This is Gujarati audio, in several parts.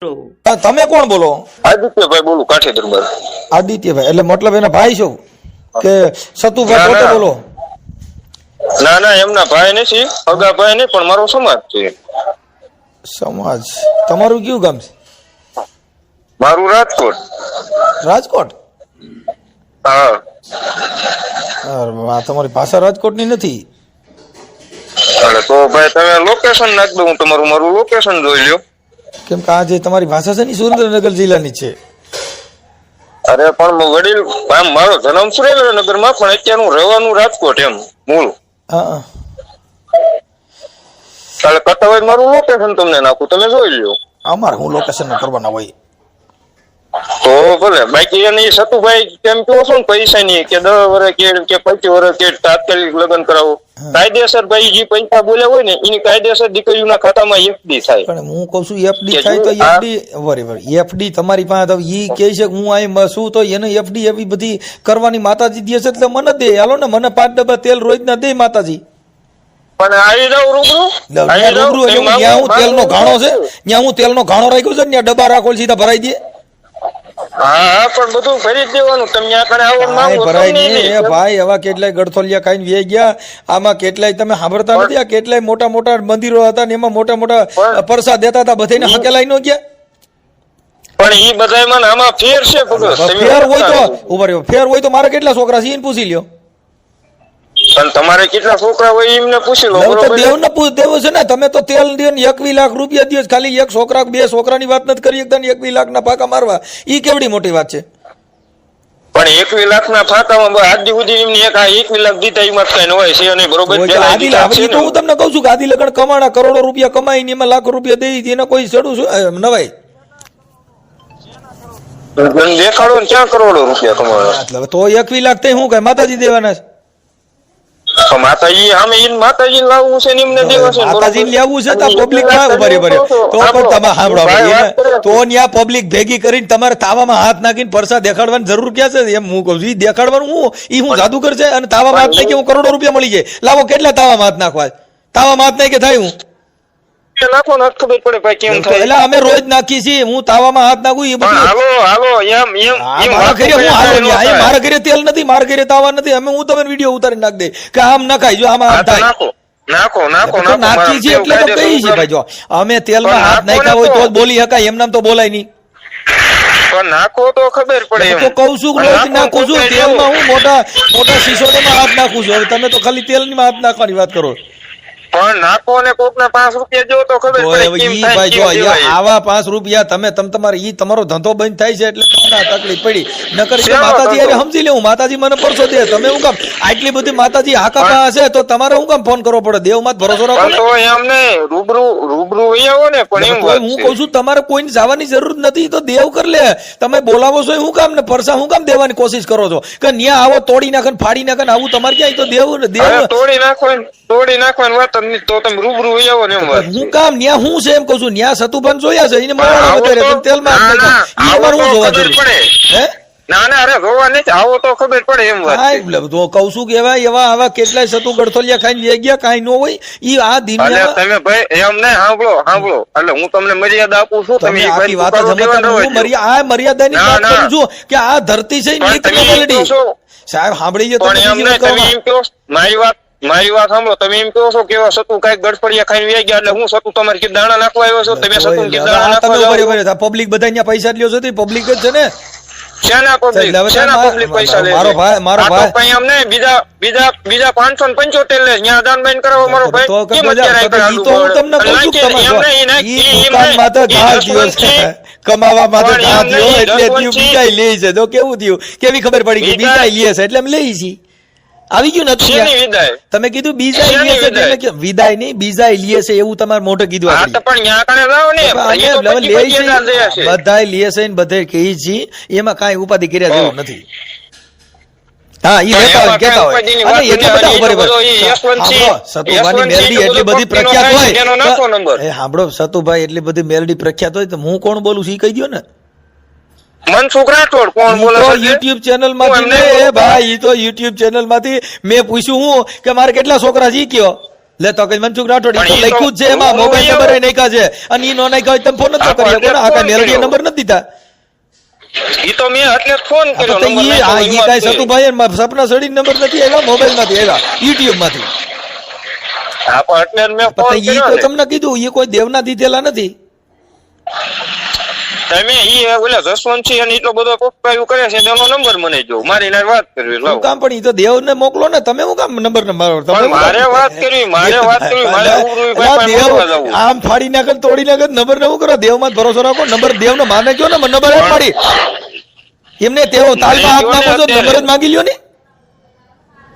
તમે કોણ બોલો? આદિત્યભાઈ બોલું, કાઠી દરબાર. આદિત્યભાઈ એટલે મતલબ એના ભાઈ છો કે સતુભાઈ પોતે બોલો? ના ના, એમના ભાઈ નથી, અગા ભાઈ નહીં, પણ મારો સમાજ છે. સમાજ? તમારું કયું ગામ છે? મારું રાજકોટ. રાજકોટ? હા. તમારી ભાષા રાજકોટની નથી. એટલે તો ભાઈ તમે લોકેશન નાખ દો, હું તમારું મારું લોકેશન જોઈ લ્યો. કેમ કે આ જે તમારી ભાષા છે ને સુરેન્દ્રનગર જિલ્લાની છે. અરે પણ વડીલ, આમ મારો જન્મ સુરેન્દ્રનગરમાં, પણ અત્યારે હું રહેવાનું રાજકોટ એમ મૂળ. હા. એટલે કટાવાય મારું લોકેશન તમને નાખું, તમે જોઈ લ્યો. અમારે હું લોકેશન કરવાના હોય તો ભલે. બાકી એની સતુભાઈ કેમ કહો છો ને પૈસા ની કે 10 વર્ષ કે 25 વર્ષ કે તાત્કાલિક લગ્ન કરાવો, કાયદેસર ભાઈ જે પૈસા બોલ્યા હોય ને એની કાયદેસર દીકરીઓના ખાતામાં એફડી થાય. પણ હું કઉ છું એફડી થાય તો એફડી બરાબર, એફડી તમારી પાસે ઈ કહે છે કે હું અહીં શું તો એને એફડી એવી બધી કરવાની માતાજી દે છે એટલે મને દે. હાલો ને, મને 5 ડબ્બા તેલ રોજના દે માતાજી. પણ આવી જાવ રૂબરૂ. રૂબરૂ એટલે ત્યાં હું તેલનો ઘાણો છે, ત્યાં હું તેલનો ઘાણો રાખ્યો છે ને ત્યાં ડબ્બા રાખો સીધા ભરાઈ દે. હા પણ બધું ભરી જ દેવાનું. તમે આ કરે આવો માંગો ભરાય નહીં એ ભાઈ. આવા કેટલાય ગડથોલિયા ખાઈને વે ગયા. આમાં કેટલાય તમે સાંભળતા નથી? આ કેટલાય મોટા મોટા મંદિરો હતા ને એમાં મોટા મોટા પરસાદ દેતા હતા, બધાને હકેલાઈ નો ગયા. પણ ઈ બધાયમાં આમાં ફેર છે. ફેર હોય તો ઉભા રહ્યો, ફેર હોય તો મારે કેટલા છોકરા છે એને પૂછી લ્યો. પણ તમારે કેટલા છોકરા હોય એમને પૂછી લો. દેવ છે ને, તમે તો તેલ દે 21 લાખ રૂપિયા દે, ખાલી એક છોકરા 2 છોકરાની વાત નથી કરી એકદમ 21 લાખના ફાંકા મારવા. ઈ કેવડી મોટી વાત છે? પણ 21 લાખના ફાંકામાં આજ સુધી એમને 21 લાખ દીધા એમાં કઈ ન હોય છે અને બરોબર. હું તમને કઉ છું કે આદિ લગન કમાણા કરોડો રૂપિયા કમાઈને એમાં લાખો રૂપિયા દઈ એને કોઈ ચડું છું નવાય દેખાડો ને ક્યાં કરોડો રૂપિયા કમાવાના? તો 21 લાખ થઈ શું કઈ માતાજી દેવાના છે? માતાજી સામે માતાજી લાવવું છે ને એમને દેવા છે. માતાજી લાવવું છે તો પબ્લિક ના ઉભા રહે. તો પણ તમે સાંભળો, તો ત્યાં પબ્લિક ભેગી કરીને તમારે તાવામાં હાથ નાખીને પરસા દેખાડવાની જરૂર ક્યાં છે? એમ હું કહું છું, દેખાડવાનું હું ઈ હું જાદુગર છે અને તાવામાં હાથ નાખી હું કરોડો રૂપિયા મળી જાય. લાવો કેટલા તાવામાં હાથ નાખવા? તાવામાં હાથ નાખી થાય હું નાખો ને ખબર પડે ભાઈ કેમ થાય. એટલે અમે રોજ નાખી છીએ, હું તાવામાં હાથ નાખું એ બધું. હાલો હાલો એમ મારા ઘરે હું હાલો નહીં, મારા ઘરે તેલ નથી, મારા ઘરે તાવા નથી. અમે હું તમને વિડીયો ઉતારી નાખ દે કે આમ નખાય, જો આમાં હાથ થાય. નાખો નાખો નાખી છે એટલે તો કહી છે ભાઈ. જો અમે તેલમાં હાથ નાખ્યા હોય તો બોલી શકાય, એમ નામ તો બોલાય નહીં. પણ નાખો તો ખબર પડે. તો કઉ છું રોજ નાખું છું તેલમાં, હું મોટા મોટા શીશોમાં હાથ નાખું છું. હવે તમે તો ખાલી તેલની હાથ નાખવાની વાત કરો. પણ નાખો ને કોક ના 5 રૂપિયા જો તો ખબર પડે. આવા 5 રૂપિયા તમે તમારે ઈ તમારો ધંધો બંધ થાય છે એટલે તકલીફ પડી. નકર માતાજી અરે સમજી લેવું, માતાજી મને પરસો દે. તમે હું કામ આટલી બધી માતાજી હાકા હશે તો તમારે હું કામ ફોન કરવો પડે? દેવ માં ભરોસો રાખો તો એમ ને રૂબરૂ આવો ને. પણ એમ હું કઉ છું તમારે કોઈને જવાની જરૂર નથી, તો દેવ કર લે. તમે બોલાવો છો હું કામ ને પરસા હું કામ દેવાની કોશિશ કરો છો કે ન્યા આવો તોડી નાખે ફાડી નાખે આવું તમારે ક્યાંય? તો દેવ તોડી નાખવાની વાત તો તમે રૂબરૂ આવો ને. હું કામ ન્યા હું છે એમ કઉ છું. ન્યા સતુભાન જોયા છે એને મારવાના વધારે તેલમાં અમારે હું જોવા જરૂર હે? ના ના, અરે જોવા નથી, આવો તો ખબર પડે એમ વાત. તો કઉ છું કે એવા આવા કેટલાય સતુ ગડથોલિયા ખાઈને વે ગયા, કાંઈ ન હોય ઈ આ દિનના. તમે ભાઈ એમ નહીં, સાંભળો એટલે હું તમને મર્યાદા આપું છું. તમે આખી વાત જ મર્યાદાની વાત કરું છું કે આ ધરતી છે સાહેબ સાંભળી મારી વાત સાંભળો. તમે એમ કહો છો કે સતુ કઈક ગડફડિયા ખાઈને વે ગયા એટલે હું સતુ તમારે કે દાણા નાખવા આવ્યો છો? તમે સતુ કે દાણા નાખવા પબ્લિક બધા પૈસા લ્યો છો, પબ્લિક જ છે ને. પૈસા લે મારો ભાઈ અમને બીજા 575 લે ત્યાં દાન બેન કરાવો મારો ભાઈ. કમાવા માટે બીજા લે છે તો કેવું થયું? કેવી ખબર પડી કે બીજા લે છે એટલે અમે લઈ છીએ. આવી ગયું નથી? તમે કીધું બીજા વિદાય નહીં, બીજા લે છે એવું તમારે મોઢે કીધું. બધા લે છે ને બધે કહી છીએ, એમાં કઈ ઉપાધિ કર્યા જેવું નથી. હા ઈ કેતા હોય સતુભાઈ મેલડી એટલી બધી પ્રખ્યાત હોય. સાંભળો, સતુભાઈ એટલી બધી મેલડી પ્રખ્યાત હોય તો હું કોણ બોલું છું ઈ કહી દો ને. મનસુખ રાઠોડ કોણ બોલે છે? યુટ્યુબ ચેનલ માંથી ભાઈ, ઈ તો યુટ્યુબ ચેનલ માંથી મેં પૂછ્યું હું કે મારે કેટલા છોકરા જી કયો લે તો કઈ મનસુખ રાઠોડ ઈ તો પણ ઈ તો લખ્યું જ છે એમાં મોબાઈલ નંબર નાખ્યા છે અને ઈ નો નાખ્યા હોય તમે ફોન નતો કરી શકો ને આ કઈ મેલડી નંબર નથી દીધા ઈ તો મેં એટલે જ ફોન કર્યો તો નંબર ઈ નાખ્યો આ ઈ એમાં કાઈ છે. સતુભાઈ સપના સડી નંબર નથી આવ્યા મોબાઈલ માંથી આવ્યા યુટ્યુબ માંથી હા પણ એટલે જ મેં ફોન ઈ કર્યો તો ને. તમને કીધું ઈ કોઈ દેવના દીધેલા નથી તમે ઈ ઓલા જસવંતસિંહ અને એટલો બધો પપ્પાયું કરે છે તેનો નંબર મને જો મારી નાર વાત કરવી શું લાવો. કામ પણ ઈ તો દેવને મોકલો ને તમે શું કામ નંબર ને મારો તમે પણ શું કામ? મારે વાત કરવી મારે ઉરુઈ ભાઈ પાસે દેવ મળવા જાવું. આમ ફાડી નાખે ને તોડી નાખે નંબર ને શું કરો દેવમાં જ ભરોસો રાખો નંબર દેવનો માને કયો ને નંબર જ મારી એમને તેઓ તાલમાં હાથ નાખો છો નંબર જ માગી લ્યો ને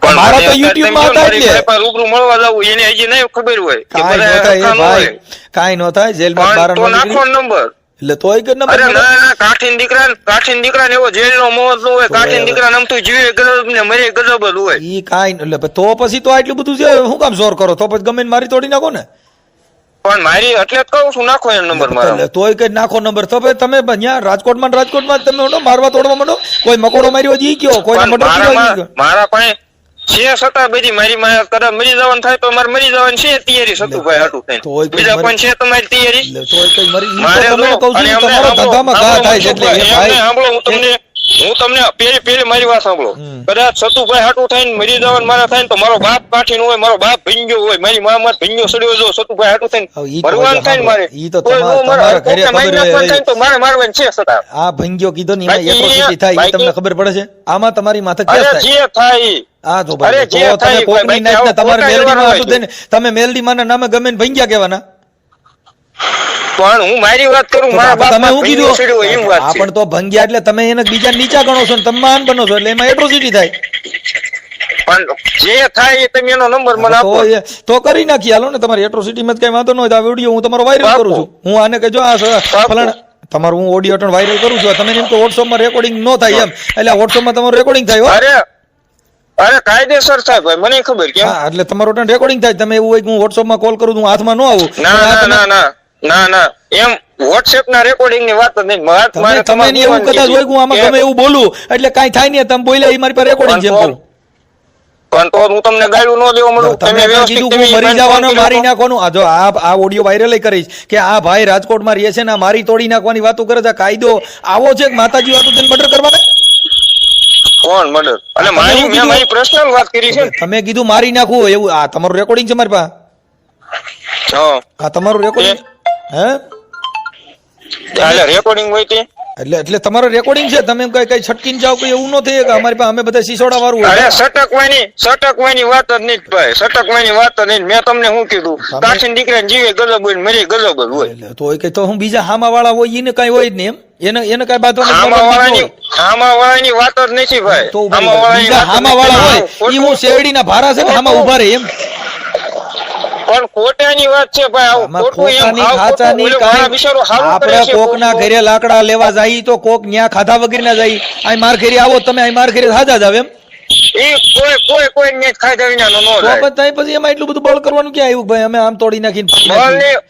પણ મારા તો મને YouTube અત્યારે માં હતા મારી એટલે. ભાઈ પાસે રૂબરૂ મળવા જાવું એને હજી નહીં ખબર હોય કે કાંઈ બધા નો થાય એ હરખા ન ભાઈ હોય. કાંઈ નો થાય જેલમાં બહાર પણ તો નો નાખો નીકળી નંબર. એટલે તોય કે નંબર અરે મળે. ના કાઠીન દીકરા ને એવો જેલનો મોહ ન હોય. કાઠીન દીકરા નામ તો જીવે ગજબ ને મરે ગજબ જ હોય. ઈ કાંઈ એટલે તો પછી તો આટલું બધું છે શું કામ જોર કરો તો પછી ગમે ને મારી તોડી નાખો ને પણ મારી એટલે જ કહું છું નાખો એનો નંબર મારો. એટલે તોય કઈ નાખો નંબર તો પછી તમે ત્યાં રાજકોટમાં ને રાજકોટમાં જ તમે માંડો મારવા તોડવા માંડો કોઈ મકોડો માર્યો હોય ઈ કયો કોઈ પણ મર્ડર કર્યો હોય ઈ કયો. મારા પાસે છે છતાં બધી મારી માં કદાચ મરી જવાનું થાય તો મારે મરી જવાની છે તૈયારી સતુભાઈ હાટું થઈને. તોય કોઈ બીજા મરી- કોઈ છે તમારી તૈયારી? એટલે તોય કઈ મરી ઈ મારે તો તમને જો, કહું અને છું અમને તમારો સાંભળો, ધંધામાં ઘા થાય છે એટલે એ એમને ભાઈ સાંભળો, હું તમને પેલી મારી વાત સાંભળો. કદાચ સતુભાઈ હાટું થઈને મરી જવાનું મારા થાય ને તો મારો બાપ કાઠીનો હોય, મારો બાપ ભીંગ્યો હોય, મારી મામા ભીંગ્યો સડ્યો જો સતુભાઈ હાટું થઈને હવે ઈ તો ભરવાનું થાય ને મારે. ઈ તો કોઈ તમારા- નો મારે તમારા ઘરે કોકને મારી ખબર નાખવાનું હોય. થાય ને તો મારે મારવાની છે છતાં. આ ભંગ્યો કીધો ને એમાં બાકી એટ્રોસિટી થાય ઈ બાકી- તમને ખબર પડે છે આમાં તમારી માથે અરે કેસ થાય જે થાય ઈ. આ તો અરે ભાઈ જે તો થાય તમે કોકની ભાઈ, નાખને આવું તમારે ખોટા મેલડીમાં વ્યવહાર હાટું થઈને તમે મેલડીમાં ના નામે ગમે ને ભંગ્યા કહેવાના પણ હું મારી વાત કરું તો મારા તમે બાપ શું કીધું સડ્યો હોય એમ વાત આ છે. પણ તો ભંગ્યા એટલે તમે એને બીજા નીચા ગણો છો ને તમે મહાન બનો છો એટલે એમાં એટ્રોસિટી થાય પણ જે થાય એ તમે એનો નંબર મને આપો. તો કરી નાખી હાલો ને તમારી એટ્રોસિટી માં કઈ વાંધો ન હોય તો આ વિડીયો હું તમારો વાયરલ પાકું. કરું છું હું આને કહેજો આ ફલાણા તમારું હું ઓડિયો ટન વાયરલ કરું છું તમે એમ તો વોટ્સઅપમાં રેકોર્ડિંગ ન થાય એમ એટલે વોટ્સઅપમાં તમારું રેકોર્ડિંગ થાય હો અરે કાયદેસર થાય ભાઈ મને ખબર કેમ. હા એટલે તમારું ટન રેકોર્ડિંગ થાય તમે એવું હોય કે હું વોટ્સઅપમાં કોલ કરું હું હાથમાં ન આવું ના ના ના ના ના ના એમ વોટ્સએપ ના રેકોર્ડિંગ ની વાત જ નહીં. મારે તમે ની એવું કદાચ હોય કે હું આમાં ગમે એવું બોલું એટલે કાંઈ થાય નહીં તમે બોલ્યા એ મારી પાસે રેકોર્ડિંગ છે એમ કહું. પણ તો હું તમને ગાળું ન દેવા મળું. તમે કીધું કે હું મરી જવાનું મારી નાખવાનું આ જો આ ઓડિયો વાયરલ કરીશ કે આ ભાઈ રાજકોટમાં રહે છે ને આ મારી તોડી નાખવાની વાતો કરે છે આ કાયદો આવો છે કે માતાજી વાતો તેને મર્ડર કરવાના કોણ મર્ડર? અને તમે મારી એવું મેં કીધું? મારી પર્સનલ વાત કરી છે ને. તમે કીધું મારી નાખવું એવું આ તમારું રેકોર્ડિંગ છે મારી પાસે હા આ તમારું રેકોર્ડિંગ હે એટલે રેકોર્ડિંગ હોય તે એટલે તમારો રેકોર્ડિંગ છે તમે કઈ કઈ છટકીને જાવ કોઈ એવું ન થાય કે અમારી પાસે અમે બધા સિસોડા વાળું અરે હોય સટકવાની વાત જ નહીં ભાઈ. સટકવાની વાત જ નહીં. મેં તમને શું કીધું કાઠીન દીકરાને જીવે ગજબ હોય ને મરે ગજબ જ હોય. એટલે તો કે તો હું બીજા હામા વાળા હોય એને કઈ હોય જ નહીં એમ એને કઈ બાત આમાં વાળાની વાત જ નથી ભાઈ. તો આમાં વાળાની બીજા વાત જ હામા વાળા હોય નથી. ઈ હું શેરડીના ભારા છે ને હામા ઉભા રહે એમ પણ ખોટાની વાત છે ભાઈ. આવું આમાં ખોટું એમ, ખોટાની આવું ખાચાની ખોટું. ઓલો મારા બિચારો હારું કરે આપણે છે, કોકના ખોટું. ઘરે લાકડા લેવા જાય તો કોક ન્યા ખાધા વગર ના જાય આ માર ઘરે આવો તમે આ માર ઘરે હાજા જ આવે એમ ઈ કોઈ ને જ ખાધા વિનાનો ન તો જાય. પછી એમાં એટલું બધું બળ કરવાનું ક્યાં આવ્યું ભાઈ અમે આમ તોડી નાખીને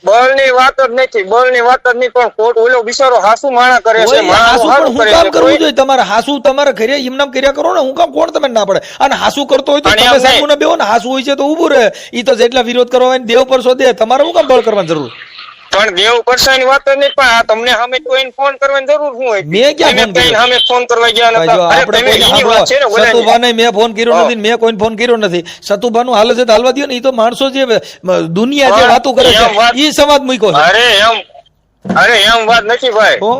બળની વાત જ નથી. બળની વાત જ નહીં. પણ ખોટ ઓલો બિચારો હાસુ માણા કરે છે. ઓય, હાસુ માણસ પણ હારું હું કરે કામ છે. કરવું કોઈ- જોઈએ તમારે હાસુ તમારે ઘરે એમનામ કર્યા કરો ને હું કામ કોણ તમે ના પડે અને હાસુ કરતો હોય તો અને તમે એમ સામું ના બેહો ને હાસુ હોય છે તો ઊભું રહે ઈ તો જેટલા વિરોધ કરવા હોય ને દેવ પર શોધે તમારે શું કામ બળ કરવાની જરૂર પણ દેવ પરસાની વાત જ નહીં. પણ આ તમને સામે કોઈને ફોન કરવાની જરૂર શું હોય? મેં ક્યાં તમે ફોન કર્યો? કઈ સામે ફોન કરવા ગયા ભાઈ જો નતા? અરે આપણે તમે કોઈને એની વાત છે ને સાંભળો, ઓલાની. સતુભાને મેં ફોન કર્યો નથી ને મેં કોઈને ફોન કર્યો નથી સતુભાનું હાલે છે તો હાલવા દ્યો ને ઈ તો માણસો જે દુનિયા જે વાતો કરે છે એમ વાત- ઈ સમાજ મૂક્યો છે અરે એમ વાત નથી ભાઈ. તો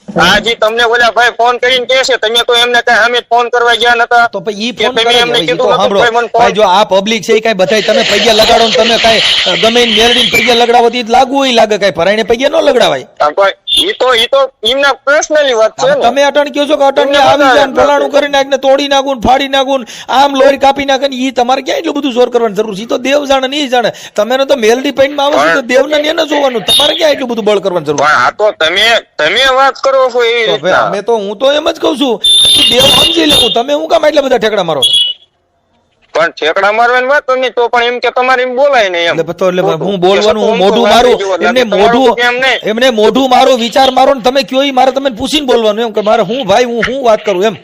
આ જે તમને ઓલા ભાઈ ફોન કરીને કહે છે તમે તો એમને કઈ સામે ફોન કરવા ગયા નતા. તો પછી ઈ કે ફોન તમે કરે એમને ઈ કીધું તો નતું, સાંભળો ભાઈ મને ફોન- ભાઈ જો આ પબ્લિક છે ઈ કાંઈ બધાય તમે પૈયા લગાડો ને તમે કાંઈ ગમે એને મેરડીને પૈયા લગડાવો તો ઈ લાગુ હોય લાગે કાંઈ ભરાઈને પૈયા ન લગડાવાય આ ભાઈ, ઈ તો એમના પર્સનલી વાત છે ને. તમે અટણ કહો છો કે અટણ ને તમને આવી જાય ને બતાવે. ફલાણું કરી નાખ ને તોડી નાખું ને ફાડી નાખું ને આમ લોહી કાપી નાખે ને ઈ તમારે ક્યાં એટલું બધું જોર કરવાની જરૂર છે ઈ તો દેવ જાણે ને ઈ જાણે તમે તો મેલડી પેઇન્ટમાં આવે છે તો દેવને ને એને જોવાનું તમારે ક્યાં એટલું બધું બળ કરવાની જરૂર પણ આ તો તમે વાત કરો છો એવી તો ભાઈ રીતના. અમે તો હું તો એમ જ કહું છું કે દેવ સમજી લેવું તમે હું કામ એટલા બધા ઠેકડા મારો પણ ઠેકડા મારવાની વાત જ નહીં. તો પણ એમ કે તમારે એમ બોલાય નહીં એમ. એટલે તો એટલે ખોટું. હું બોલવાનું કે હું સતું મોઢું અમથું મારું વાપરી જુઓ. એમને તમારું મોઢું કેમ નહીં? એમને મોઢું મારું વિચાર મારો ને તમે કયો ઈ મારે તમે પૂછીને બોલવાનું એમ કે મારે હું ભાઈ હું વાત કરું એમ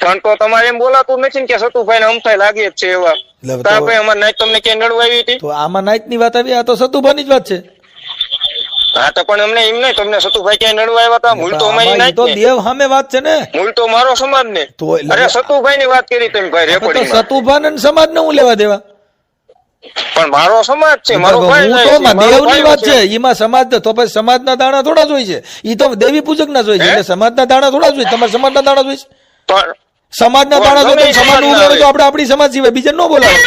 પણ તો તમારે એમ બોલાતું નથી ને કે સતુભાઈ ને અમથાય લાગે જ છે એવા એટલે તો ભાઈ અમારે નાઈટ તમને ક્યાં નડવા આવી હતી? તો આમાં નાઈટ ની વાત આવી, આ તો સતુભાની જ વાત છે. હા તો પણ અમને એમ નહીં, તમને સતુભાઈ ક્યાં નડવા આવ્યા હતા? મૂળ તો અમારી આમાં ઈ નાઈટ તો ને. દેવ સામે વાત છે ને. મૂળ તો મારો સમાજ ને. તો એટલે- અરે સતુભાઈ ની વાત કરી તમે ભાઈ તો રેકોર્ડિંગ સતુભા ને સમાજ ને હું લેવા દેવા? પણ મારો સમાજ છે, મારો ભાઈ હું જાય તો છે, મારો દેવની ભાઈ વાત છે. છે, એમાં સમાજ તો પછી સમાજના દાણા થોડા જ હોય છે, ઈ તો દેવી પૂજક ના જ હોય છે, એટલે સમાજના દાણા થોડા જ હોય. તમારા સમાજના દાણા જ હોય છે. પણ સમાજના દાણા જો ગમે તમે સમાજનું સમાજના ઉગાડો તો આપણે આપણી સમાજ સિવાય બીજા ન બોલાવો.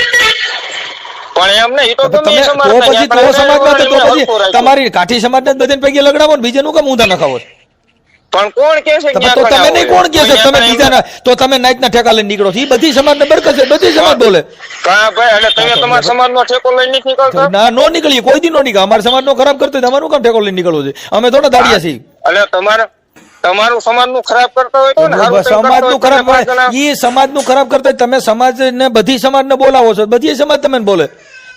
પણ એમ નહીં, ઈ તો તમે ગમે તો સમાજના, પછી ત્યાં તો સમાજમાં તો એમને પછી હરખું રાખ્યું. તમારી કાઠી સમાજને જ બધાને પૈકી લગડાવો ને બીજાનું કેમ ઊંધા નખાવો? પણ કોણ કે છે તો તમે નહીં કોણ કે છે? તમે બીજાના તો તમે નાઈટના ઠેકા લઈને નીકળો છો. ઈ બધી સમાજને બરકત છે, બધી સમાજ બોલે. કા ભાઈ, એટલે તમે તમારા સમાજનો ઠેકો લઈને નથી નીકળતા? ના નો નીકળીએ, કોઈ દી નો નીકળે. અમારા સમાજનો ખરાબ કરતો હોય અમારું કામ ઠેકો લઈને નીકળવું છે? અમે થોડા દાડિયા છીએ. એટલે તમારું સમાજનું ખરાબ કરતા હોય તો ને, હારું કંઈ કરતા સમાજનું હોય તો ખરાબ તમે પાંચ જણા- ઈ સમાજનું ખરાબ કરતા હોય. તમે સમાજને બધી સમાજને બોલાવો છો, બધી સમાજ તમે બોલે.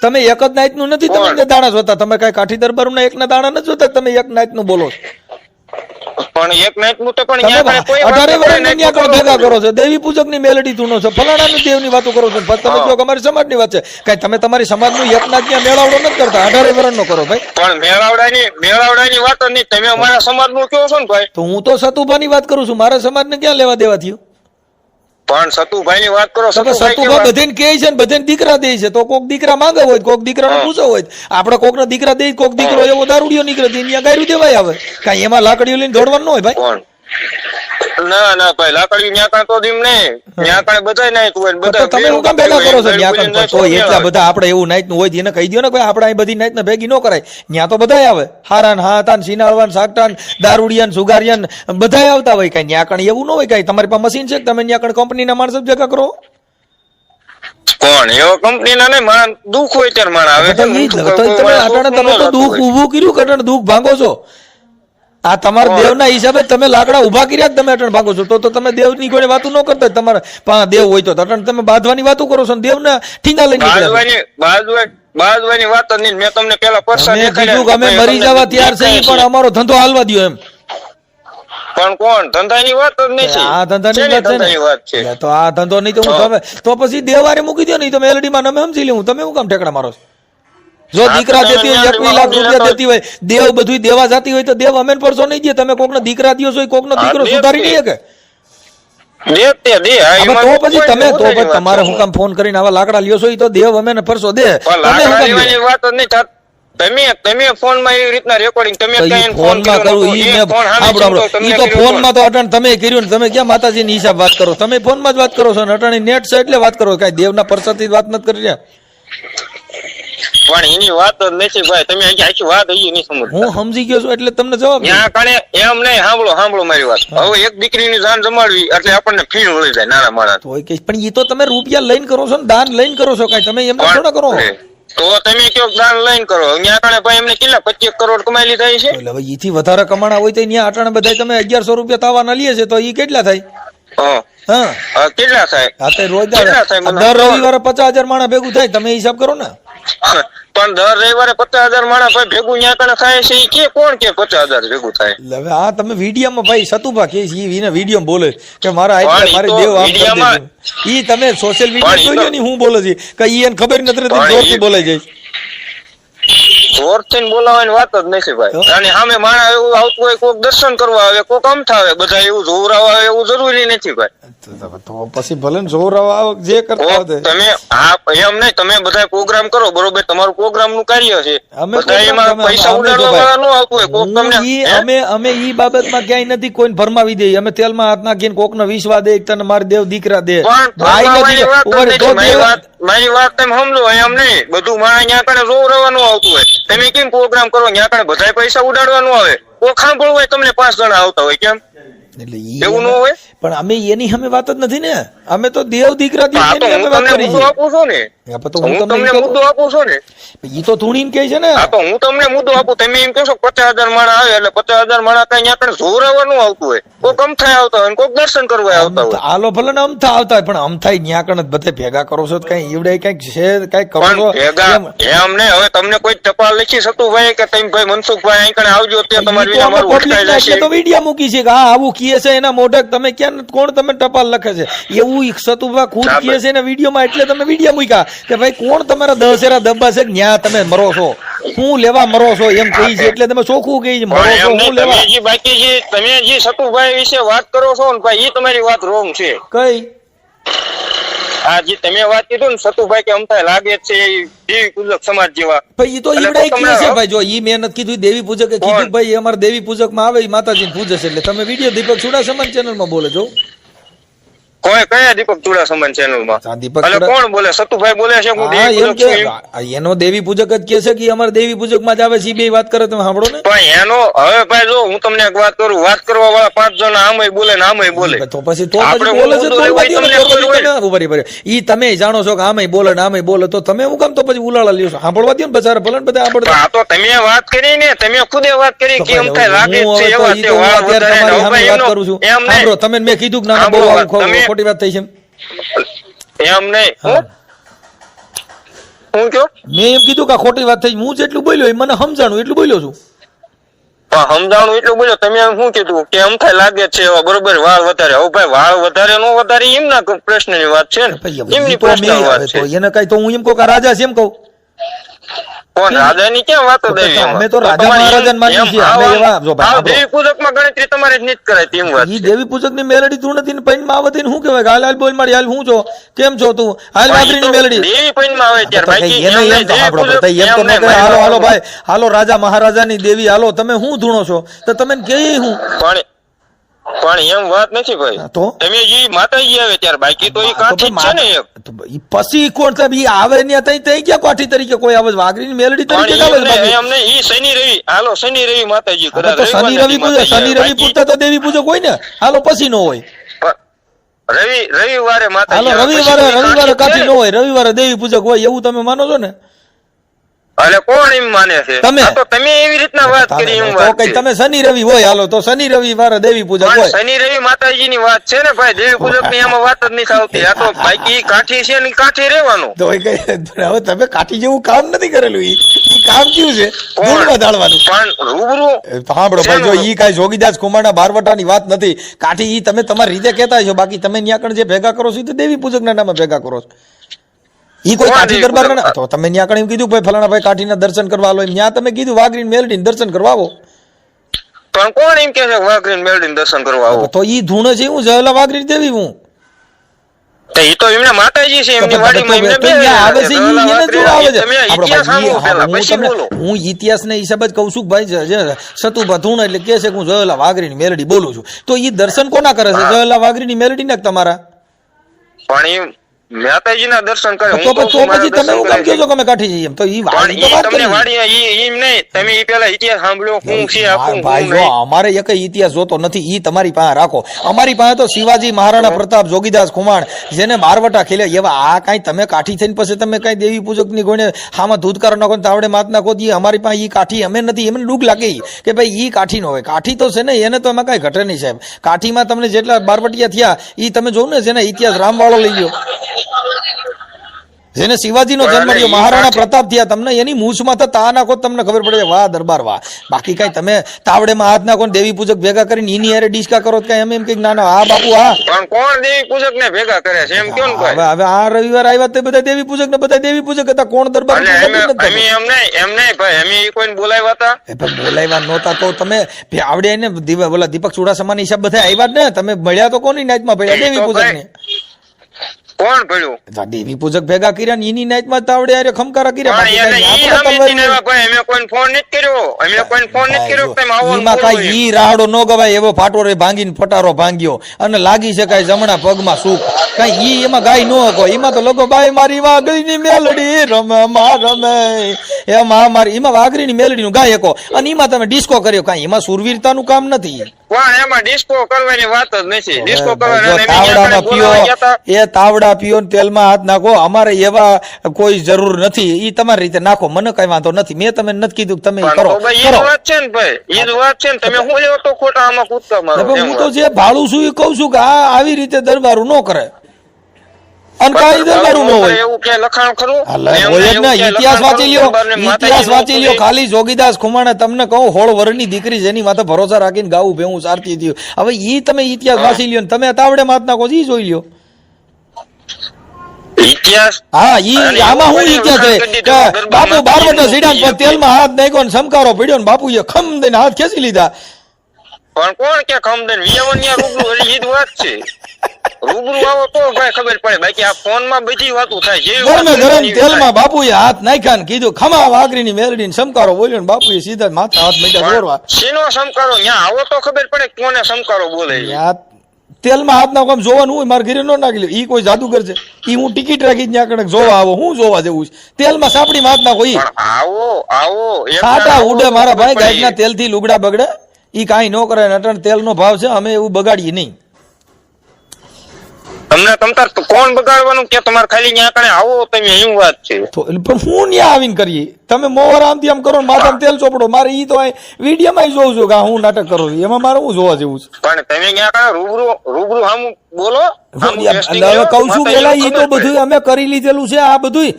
તમે એક જ નાઈટનું નથી તમે દાણા જોતા. તમે કઈ કાઠી દરબારના એકના દાણા નથી જોતા, તમે એક નાઈટનું બોલો છો. પણ એક નાઈટનું તો પણ તમે ન્યા કાંઈ કોઈ વાત 18 નથી, વર્ષની નાઈટનું ન્યા કોણ ભેગા કરો. કરો છો? દેવી પૂજકની મેલડી ધૂનો છો, ફલાણાની દેવની વાતો કરો છો. પછી તમે કહો કે અમારી સમાજની વાત છે. કઈ તમે તમારી સમાજનું એકના ત્યાં મેળાવડો નથી કરતા, 18 વર્ષનો કરો ભાઈ. પણ મેળાવડાની વાત જ નહીં. તમે અમારા સમાજનું કહો છો ને ભાઈ. તો હું તો સતુભાની વાત કરું છું, મારા સમાજને ક્યાં લેવા દેવા થયું? પણ સતુભાઈ ની વાત કરો. તમે સતુભાઈ સતુભા કેવા? બધાને કહે છે ને બધાને દીકરા દે છે, તો કોક દીકરા માંગે હોય, કોક દીકરાનો પૂછો હોય. આપણે કોકને દીકરા દે, કોક દીકરો એવો દારૂડિયો નીકળે ત્યાં ગાયરું દેવાય આવે. કાંઈ એમાં લાકડીઓ લઈને દોડવાનું ન હોય ભાઈ. કોણ? ના ભાઈ, લાકડી ન્યા કાં તો દીમ નહીં, ન્યા કાં બધાય નાઈટ હોય ને તો બધા તમે હું કામ ભેગા કરો છો? ભેગું ન્યા ભેગું કામ તો એટલા બધા આપણે એવું નાઈટ નું હોય તો એને કહી દો ને ભાઈ, આપણે અહીં બધી નાઈટ ભેગી ન કરાય. ન્યા તો બધાય આવે, હારા ને હાતા ને સિનાળવા ને સાકટા ને દારૂડિયા ને સુગારિયા ને બધાય આવતા હોય. કઈ ન્યા કણ એવું ન હોય. કઈ તમારી પાસે મશીન છે કે તમે ન્યા કણ કંપનીના માણસો જ ભેગા કરો? કોણ એવો કંપની ના નહીં, માણસ દુઃખ હોય ત્યારે માણસ આવે તો છે. ઈ જ ને. તો તમે અટાણે તમે તો દુઃખ ઊભું કર્યું કે અટાણે દુઃખ ભાંગો છો? આ તમારા દેવના હિસાબે તમે લાકડા ઉભા કર્યા જ તમે અટાણે ભાગો છો. તો તમે દેવની કોઈ વાતો ન કરતા. તમારા પાસે દેવ હોય તો અટાણે તમે બાંધવાની વાતો કરો છો ને દેવના ઠીંગા લઈને નીકળ્યા છો. બાજવાની વાત જ નહીં. મેં તમને પેલા પરસા અમે દેખાડ્યા. કીધું કે અમે મરી જવા તૈયાર છે, ઈ પણ અમારો ધંધો હાલવા દ્યો એમ. પણ કોણ? ધંધાની વાત જ નહીં છે. આ ધંધાની શેની વાત છે ધંધાની વાત છે? ને. તો આ ધંધો નહીં તો હું તમે તો પછી દેવારે મૂકી દો નહીં તો મેલડીમાં અમે સમજી લેવું. તમે શું કામ ઠેકડા મારો છો? જો દીકરા દેતી હોય 21 લાખ રૂપિયા દેતી હોય, દેવ બધું દેવા જાતી હોય તો દેવ અમે પરસો નહીં દે. તમે કોકનો દીકરા દ્યો છો, કોકનો દીકરો સુધારી નહીં શકે. દે દે. હા, હવે એમાં તો કોઈ પછી તમે તો મોટાની પછી વાત તમારે છે. હું કામ ફોન કરીને આવા લાકડા લ્યો છો? ઈ તો દેવ અમે ને પરસો દે. પણ તમે શું લાકડા કામ લેવાની વાત જ નહીં થતી. તમે ફોનમાં એવી રીતના રેકોર્ડિંગ તમે તો કઈ ઈ ફોનમાં કરું ઈ મેં સાંભળો ઈ તો ફોનમાં તો અટાણ તમે કર્યું ને તમે ક્યાં માતાજીની હિસાબ વાત કરો? તમે ફોનમાં જ વાત કરો છો ને અટાણી નેટ છે એટલે વાત કરો. કાંઈ દેવના પરસાથી વાત નથી કરી રહ્યા. પણ એની વાત જ નથી ભાઈ. તમે આખી વાત હજી નહીં સમજતા. હું સમજી ગયો છું એટલે તમને જવાબ દઉં. ત્યાં કણે એમ નહીં. સાંભળો મારી વાત. હવે એક દીકરીની જાન જમાડવી એટલે આપણને ફીણ વળી જાય નાના માણસ. તોય કહીશ પણ ઈ તો તમે રૂપિયા લઈને કરો છો ને દાન લઈને કરો છો. કાંઈ તમે એમ થોડા કરો. તો તમે કયો દાન લઈને કરો? ત્યાં કણે ભાઈ એમને કેટલા 25 કરોડ કમાઈ લીધા છે. એટલે હવે ઈથી વધારે કમાણા હોય તો અહીંયા અટાણે બધા તમે 1100 રૂપિયા તાવાના લઈએ છે તો ઈ કેટલા થાય? હા. હા કેટલા થાય? આ તો રોજ કેટલા થાય મને? દર રવિવારે 50,000 માણસ ભેગું થાય. તમે હિસાબ કરો ને. પણ દર રવિવારે 50,000 માણસ ભાઈ ભેગું ત્યાં કણે થાય છે. ઈ કે કોણ કે 50,000 ભેગું થાય? એટલે હવે આ તમે વિડીયોમાં ભાઈ સતુભા કે છે ઈ વિડીયો બોલે કે મારા આટલા પણ ઈ મારે તો દેવ આમ કરી વિડીયોમાં- દેજો. ઈ તમે સોશિયલ પણ મીડિયા ઈ જોઈ લો તો- ને હું બોલે છે કે ઈ એને ખબર નથી રહેતી પણ જોરથી ઈ- બોલે છે. જોરથી બોલાવાની વાત જ નથી ભાઈ. અને સામે માણસ એવું આવતું હોય, કોક દર્શન કરવા આવે, કોક અમથા આવે, બધા એવું જોવરાવા આવે એવું જરૂરી નથી ભાઈ. તો પછી ભલે ને જોરાવા આવો જે કરતા કોક હોય તમે એમ નહીં, તમે બધા પ્રોગ્રામ કરો બરોબર, તમારું પ્રોગ્રામ નું કાર્ય છે. અમે બધા program એમાં તમે- પૈસા અમે જો ઉડાડવા ભાઈ- વાળા ન આવતું હોય. કોક તમને અમે ઈ બાબતમાં ક્યાંય નથી કોઈને ભરમાવી દઈએ. અમે તેલમાં હાથ નાખીને કોકનો વિશ્વા દે તને માર દેવ દીકરા દે. પણ ભાઈ ભરમાવાની નથી વાત જ ઉભા રહે, નથી. તો મારી દેવ- વાત મારી વાત તમે સમજો. એમ નહીં બધું માણસ ત્યાં કણે જોવરાવાનું આવતું હોય. તમે કેમ પ્રોગ્રામ કરો ત્યાં કણે બધા પૈસા ઉડાડવાનું આવે? કોક સાંભળવું હોય તમને 5 જણા આવતા હોય. કેમ એટલે ઈ એવું ન હોય? પણ અમે એની સામે વાત જ નથી ને. અમે તો દેવ દીકરા આ તો એની હું સામે વાત તમને કરી મુદ્દો છે. આપું છું ને. હા, પણ તો હું હું તમને તમને મુદ્દો આપું છું ને. ઈ તો ધૂણીને કહે છે ને. હા તો હું તમને મુદ્દો આપું. તમે એમ કહો છો 50,000 માણસ આવે એટલે 50,000 માણસ કઈ ત્યાં કણે જોરાવાનું આવતું હોય. કોક અમથાય આવતા હોય, કોક દર્શન કરવા આવતા હોય. આલો ભલે ને અમથા આવતા હોય પણ અમથાય ન્યા કણ બધે ભેગા કરો છો તો કઈ ઈવડે કઈક છે કઈક કરો પણ છો ભેગા એમ. એમ ને હવે તમને કોઈ ટપાલ લખી શકતું ભાઈ કે તમે ભાઈ મનસુખભાઈ અહીં કણે આવજો ત્યાં તમારી ઈ તો વિના અમે મારું public ઉઠકાઈ ના જશે. એટલે તો વિડીયો મૂકી છે કે હા આવું કીએ છે એના મોઢક તમે ક્યાં અને કોણ તમે ટપાલ લખે છે એવું સતુભા ખુદ કહે છે ને વિડીયોમાં, એટલે તમે વિડીયો મૂક્યા કે ભાઈ કોણ તમારા દશેરા દબ્બા છે, ન્યા તમે મરો છો, હું લેવા મરો છો એમ કહી છે, એટલે તમે ચોખ્ખું કહી મરો છો, હું લેવા. તમે જે સતુભાઈ વિશે વાત કરો છો ને ભાઈ, એ તમારી વાત રોંગ છે. કઈ આ જે તમે વાત કીધું ને સતુભાઈ કે અમથા લાગે છે દેવી પૂજક સમાજ જેવા, ભાઈ ઈ તો ઈવડે કહે છે ભાઈ, જો ઈ મેં નથી કીધું, દેવી પૂજકે કીધું ભાઈ અમારે દેવી પૂજક માં આવે ઈ માતાજીને પૂજે છે, એટલે તમે વિડીયો દીપક ચુડાસમા ચેનલ માં બોલે છો. કોઈ કયા દીપક ચુડાસમા ચેનલ માં? દીપક એટલે કોણ બોલે? સતુભાઈ બોલે છે હું દેવી પૂજક છું એમ? એનો દેવી પૂજક જ કે છે કે અમારે દેવી પૂજક માં જ આવે છે, ઈ બે વાત કરે તમે સાંભળો ને. પણ એનો હવે ભાઈ જો હું તમને એક વાત કરું, વાત કરવા વાળા 5 જણા આમય બોલે ને આમય બોલે, તો પછી બોલે છે ઈ તમે જાણો છો કે આમય બોલે ને આમય બોલે, તો તમે હું કામ તો પછી ઉલાળા લ્યો છો? સાંભળવા દો ને બચારા, ભલે બધા આપણે. હા તો તમે વાત કરી ને, તમે ખુદે વાત કરી કે એમ થાય લાગે છે એવા તે વાત કરું છું. સાંભળો, તમે મેં કીધું કે ના બહુ ખોટી વાત થઈ છે એમ નહીં. હું કયો મેં એમ કીધું કે ખોટી વાત થઈ, હું જેટલું બોલ્યો મને સમજાણું એટલું બોલ્યો છું. સમજાણું એટલું બોલ્યો. તમે એમ શું કીધું કે એમ થાય લાગે છે એવા, બરોબર વાળ વધારે. હવે ભાઈ વાળ વધારે નો વધારે એમના પ્રશ્નની વાત છે ને, એમની પ્રશ્નની વાત છે. એને કઈ તો હું એમ કહું કે રાજા છે એમ કહું. કોણ રાજાની ક્યાં વાતો દેવી? અમે તો રાજા મહારાજા માની છીએ. અમે એવા જો ભાઈ દેવી પૂજકમાં ગણતરી તમારે જ નથી કરાય તેમ વાત. ઈ દેવી પૂજક ની મેલડી તું નથી ને પૈન માં આવતી ને શું કહેવાય? હાલ હાલ બોલ મારી, હાલ હું છો, કેમ છો તું, હાલ વાગરી ની મેલડી દેવી પૈન માં આવે ત્યારે બાકી એને એમ તો આપણો એમ તો ન કહે હાલો હાલો ભાઈ હાલો રાજા મહારાજા ની દેવી હાલો, તમે હું ધૂણો છો તો તમે કે હું પણ એમ વાત નથી ભાઈ. તો તમે જે માતાજી આવે ત્યારે બાકી તો એ કાઠી છે ને એક. પછી કોણ સાહેબ ઈ આવે ને તઈ ક્યાં કાઠી તરીકે કોઈ આવે? વાગરી ની મેલડી તરીકે આવે એમ નહીં, ઈ શનિ રવિ હાલો, શનિ રવિ માતાજી કરે તો શનિ રવિ પૂજતા તો દેવી પૂજક હોય ને, હાલો પછી નો હોય. રવિવારે માતાજી હાલો રવિવારે કાઠી નો હોય, રવિવારે દેવી પૂજક હોય, એવું તમે માનો છો ને? એટલે કોણ એમ માને છે? તમે એવી રીતના વાત કરી એમ વાત છે. તમે શનિ રવિ હોય, હાલો તો શનિ રવિવારે દેવી પૂજક હોય. શનિ રવિ માતાજી ની વાત છે ને ભાઈ, દેવી પૂજક ની એમાં વાત જ નથી આવતી. આ તો બાકી કાઠી છે ને કાઠી રહેવાનું. તો હવે તમે કાઠી જેવું કામ નથી કરેલું, ઈ કામ કેવું છે? ધૂળમાં ધાળવાનું. પણ રૂબરૂ સાંભળો ભાઈ, જો ઈ કાંઈ જોગીદાસ કુમારના બારવટાની વાત નથી. કાઠી ઈ તમે તમારી રીતે કહેતા છો, બાકી તમે ન્યા કણ જે ભેગા કરો છો એ તો દેવી પૂજક ના નામે ભેગા કરો છો. ઈ કોઈ કાઠી દરબાર ના, તો તમે ન્યા કણ એમ કીધું ભાઈ ફલાણા ભાઈ કાઠીના દર્શન કરવા આલો, એમ ન્યા તમે કીધું વાઘરી મેલડી દર્શન કરવા આવો. પણ કોણ એમ કે છે વાઘરી મેલડી દર્શન કરવા આવો? તો ઈ ધૂણે છે હું જલા વાઘરી દેવી હું. ઈ તો એમને માતાજી છે, એમની વાડીમાં એમને બે આવે છે, ઈ એને જો આવે છે. હું ઇતિહાસ ને હિસાબ જ કહું છું ભાઈ, જે સતુભા ધૂણ એટલે કે છે કે હું જલા વાઘરી ની મેલડી બોલું છું, તો ઈ દર્શન કોના કરે છે? જલા વાઘરી ની મેલડી ના તમારા. પણ માતાજીના દર્શન કરે. તો પછી તમે હું કામ કહો છો કે અમે કાઠી જઈએ? તો ઈ વાડી તો વાત કરી. એમ નહીં, તમે ઈ પેલા ઇતિહાસ સાંભળ્યો હું છે આપું ભાઈ. જો અમારે એક ઇતિહાસ જોતો નથી, ઈ તમારી પાસે રાખો. અમારી પાસે તો શિવાજી મહારાણા પ્રતાપ જોગીદાસ ખુમાણ જેને બારવટા ખેલ્યા એવા આ કાંઈ તમે કાઠી થઈને પછી તમે કઈ દેવી પૂજક ની કોઈને હામાં ધૂતકાર નાખો તાવડે માત નાખો, અમારી પાસે ઈ કાઠી અમે નથી. એમને દુઃખ લાગે કે ભાઈ ઈ કાઠી નો હોય. કાઠી તો છે ને, એને તો એમાં કઈ ઘટે નહીં સાહેબ. કાઠીમાં તમને જેટલા બારવટિયા થયા ઈ તમે જોઉં ને, જેને ઇતિહાસ રામવાળો લઈ ગયો, જેને શિવાજીનો જન્મ થયો, મહારાણા પ્રતાપ થયા, તમને એની મૂછમાં તો તા નાખો તમને ખબર પડે વાહ દરબાર વાહ. બાકી કઈ તમે તાવડેમાં હાથ નાખો ને દેવી પૂજક ભેગા કરીને એની હારે ડિસ્કા કરો કઈ એમ કે ના ના હા બાપુ હા. પણ કોણ દેવી પૂજક ને ભેગા કરે છે એમ કેમ? હવે આ રવિવાર આવ્યા તે બધા દેવી પૂજક ને બધા દેવી પૂજક હતા. કોણ દરબાર? એમ નહીં ભાઈ, અમે કોઈને બોલાવ્યા હતા? બોલાવ્યા નહોતા તો તમે આવડે ને બોલા દીપક ચુડાસમા ની હિસાબ બધા આવ્યા જ ને. તમે મળ્યા તો કોની નાઈટમાં ભેગા? દેવી પૂજક ને. કોણ પડ્યું? દેવી પૂજક ભેગા કર્યા ને એની નાઈટમાં તાવડે આરે ખમકારા કર્યા. ઈ રાહડો નો ગવાય એવો ફાટો રે ભાંગીને ફટારો ભાંગ્યો અને લાગી શકાય જમણા પગમાં સુખ. કઈ ઈ એમાં ગાય નો હકો. એમાં તો લોકો બાય મારી વાઘરી ની મેલડી રમે માં રમે એમાં મારી, એમાં વાઘરી ની મેલડી નું ગાય હકો. અને એમાં તમે ડિસ્કો કર્યો, કઈ એમાં સુરવીરતા નું કામ નથી. એમાં ડિસ્કો કરવાની વાત જ નથી. ડિસ્કો તાવડામાં પીઓ, એ તાવડા પીઓ તેલમાં હાથ નાખો, અમારે એવા કોઈ જરૂર નથી. ઈ તમારી રીતે નાખો, મને કઈ વાંધો નથી. મેં તમે નથી કીધું તમે કરો. વાત છે ને ભાઈ, ઈ જ વાત છે ને. તમે હું એવો તો ખોટા આમાં કૂદકા મારો? હું તો જે ભાળું છું એ કઉ છું કે આ આવી રીતે દરબારું ન કરે. અને કાયદેસર મારું ન હોય. એવું કે લખાણ ખરું અલા, એમને હોય જ એવું ને, કે ઇતિહાસ લખાણ વાંચી લ્યો, ખરું, દરબારને ઇતિહાસ માતાજી વાંચી લ્યો. નો ખાલી જોગીદાસ ખુમાણે તમને કહું, 16 વર્ષની દીકરી જેની માથે ભરોસા રાખીને ગાવું ભેવું સારતી હતી. હવે ઈ તમે ઇતિહાસ વાંચી લ્યો ને તમે તાવડે માત નાખો ઈ જોઈ લ્યો. ઇતિહાસ હા, અને આમાં એવું હું ઇતિહાસ કરી છે દીધું, કે ગરબા બાપુ માતાજી 12 નો સીડા પર તેલમાં હાથ નાખ્યો ને સમકારો પડ્યો ને બાપુએ ખમ દઈને હાથ ખેંચી લીધા. પણ કોણ કે ખમદન વિયવનિયા રૂબરૂ હજી ઈ જ વાત છે. રૂબરૂ આવો તો ભાઈ ખબર પડે, બાકી આ ફોન માં બધી વાતો થાય જે ગરમે ગરમ તેલમાં બાપુએ હાથ નાખ્યા ને કીધું ખમા વાઘરીની મેલડીને સમકારો બોલ્યો ને બાપુએ સીધા જ માથા હાથ મીઠા દોરવા. શેનો સમકારો ન્યા આવો તો ખબર પડે કોને સમકારો બોલે છે. યા તેલમાં હાથ નાખો આમ જોવાનું હોય, મારા ઘરે ન નાખી લે. ઈ કોઈ જાદુગર છે? ઈ હું ટિકિટ રાખી ત્યાં કણક જોવા આવો, હું જોવા જેવું છે? તેલમાં સાપડીમાં હાથ નાખો ઈ પણ આવો એક ખાટા દાડો ઉડે આવો મારા તો ભાઈ. ખબર ગાયના પડે. તેલથી લુગડા બગડે ઈ કાંઈ ન કરે. નટણ તેલનો ભાવ છે, અમે એવું બગાડીએ નહીં. તમને તમતાર કોણ બગાડવાનું કે તમારે ખાલી ન્યા કણે આવો તમે એમ વાત છે. તો પણ હું ન્યા આવીને કરીએ? તમે મોર આમથી આમ કરો ને માથામાં તેલ ચોપડો. મારે ઈ તો વિડીયોમાં જોઉં છું કે આ હું નાટક કરું છું, એમાં મારે હું જોવા જેવું છે? પણ તમે ન્યા કણે રૂબરૂ હામું બોલો, હામું testing હવે કરો, કઉ છું માતાજીને પેલા ઈ તો ખબર બધું પડે. અમે કરી લીધેલું છે. આ બધું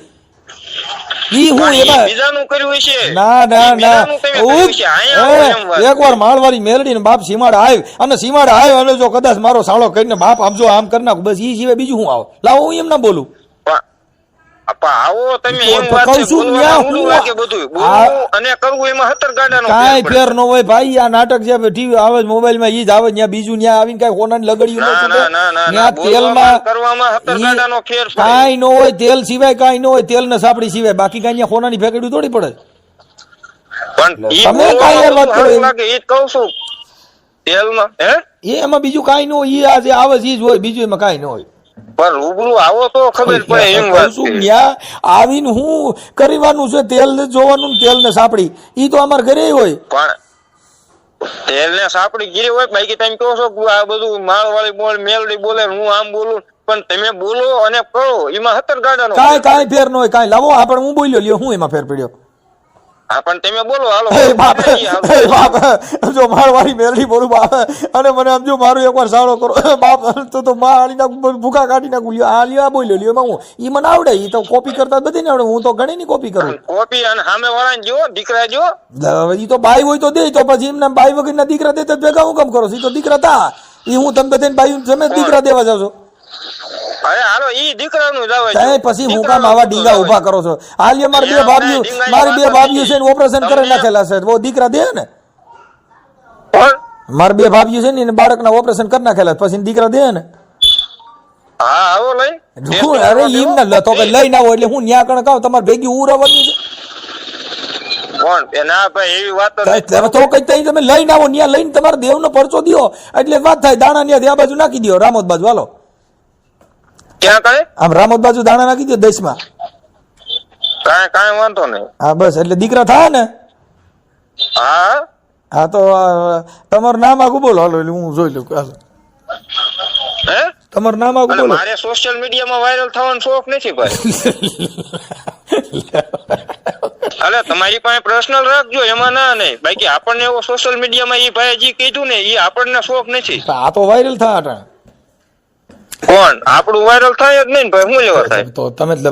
ઈ હું પણ ઈ એમાં બીજાનું કર્યું હશે. ના ના ઈ ના બીજાનું તમે કર્યું હશે. અહીંયા આવો એમ વાત. એકવાર માળવારી મેલડી ને બાપ સીમાડા આવ્યો અને સીમાડા આવ્યો અને જો કદાચ મારો સાળો કરીને બાપ આમ જો આમ કરી નાખું, બસ ઈ સિવાય બીજું હું આવો લાવો હું એમ ના બોલું. પણ આવો તમે એમ તો વાત કહું છે, છું, બોલવામાં ન્યા ઊંડું હું લાગે બધું. બોલવું અને કરવું એમાં 17 ગાડાનો કાંઈ ફેર ફેર પડે. ન હોય ભાઈ. આ નાટક જે ટીવી આવે મોબાઈલ માં ઈ જ આવે, ત્યાં બીજું ત્યાં આવીને કઈ હોનાની લગડ્યું ના, ના, ના, ના, ના. ત્યાં બોલવામાં, તેલમાં કરવામાં 17 ગાડાનો ફેર પડે. કાંઈ ન હોય. તેલ સિવાય કાંઈ ન હોય, તેલ ને સાપડી સિવાય બાકી કાંઈ ત્યાં હોનાની ફેકડી થોડી પડે. પણ ઈ તમે કાંઈ યાર વાત કરો સારું એમ. લાગે ઈ જ કહું છું. તેલમાં એમાં બીજું કાંઈ ન હોય. ઈ આ જે આવે છે ઈ જ હોય, બીજું એમાં કાંઈ ન હોય. પણ રૂબરૂ આવો તો ખબર પડે એમ વાત કહું છું, છે. ન્યા આવીને હું કરવાનું છે? તેલ ને જોવાનું ને તેલ ને સાપડી ઈ તો અમારા ઘરે હોય. પણ તેલ ને સાપડી ગીરી હોય, બાકી તમે કહો છો કે આ બધું માળવાળી બોલ મેલડી બોલે ને હું આમ બોલું, પણ તમે બોલો અને કરો એમાં 17 ગાડાનો ફેર પડે. કાંઈ ફેર ન હોય. કાંઈ લાવો આપણે હું બોલ્યો લ્યો, હું એમાં ફેર પડ્યો? હા પણ તમે બોલો હાલો. એ બાપ, એ બાપ, જો મારવાળી મેલડી બોલું બાપ, અને મને આમ જો મારું એકવાર સાળો કરો બાપ, તો મારી નાખું, ભૂખા કાઢી નાખું. લ્યો આ લ્યો, આ બોલ્યો લ્યો, એમાં હું ઈ મને આવડે. ઈ તો કોપી કરતા બધી ને આવડે. હું તો ઘણી ની કોપી કરું. કોપી અને સામે વાળા જો દીકરા જો હવે ઈ તો બાઈ હોય તો દે, તો પછી એમને બાઈ વગરના દીકરા દે તો ભેગા હું કામ કરો? ઈ તો દીકરા તા. ઈ હું તમે બધાને બાઈ તમે દીકરા દેવા જાવ છો? અરે હાલો ઈ દીકરાનું જ આવે સાહેબ પછી હું કામ આવા ડીંગા ઉભા કરો છો? હાલ મારી બે ભાભીઓ, મારી બે ભાભીઓ છે ને ઓપરેશન કરી નાખેલા છે. વો દીકરા દે ને. મારી બે ભાભીઓ છે ને એને બાળકના ઓપરેશન કરી નાખેલા, પછી દીકરા દે ને. હા આવો લઈ અરે એમ ના તો કે લઈને આવો એટલે હું ન્યા કણ કહું તમારે ભેગી ઉરાવવાની છે? કોણ એ ના ભાઈ એવી વાત જ નથી. તો કઈ તઈ તમે લઈને આવો, ન્યા લઈને તમારે દેવનો પરચો દ્યો એટલે વાત થાય. દાણા ન્યા આ બાજુ નાખી દો, રામોદ બાજુ હાલો. ક્યાં કરે આમ રામોદ બાજુ દાણા નાખી દો 10 માં. કાંઈ વાંધો નહીં. હા બસ એટલે દીકરા થાય ને. હા હા તો તમારું નામ આગું બોલો હાલો એટલે હું જોઈ લઉં. હાલો હે તમારું નામ આગું અને બોલો. મારે સોશિયલ મીડિયામાં વાયરલ થવાનો શોખ નથી ભાઈ. અલે તમારી પાસે પર્સનલ રાખજો, એમાં ના નહીં. બાકી આપણને એવો સોશિયલ મીડિયામાં ઈ ભાઈ જે કીધું ને ઈ આપણને શોખ નથી. આ તો વાયરલ થાય અટાણે. કોણ આપણું વાયરલ થાય જ નહીં ને ભાઈ, શું લેવા થાય?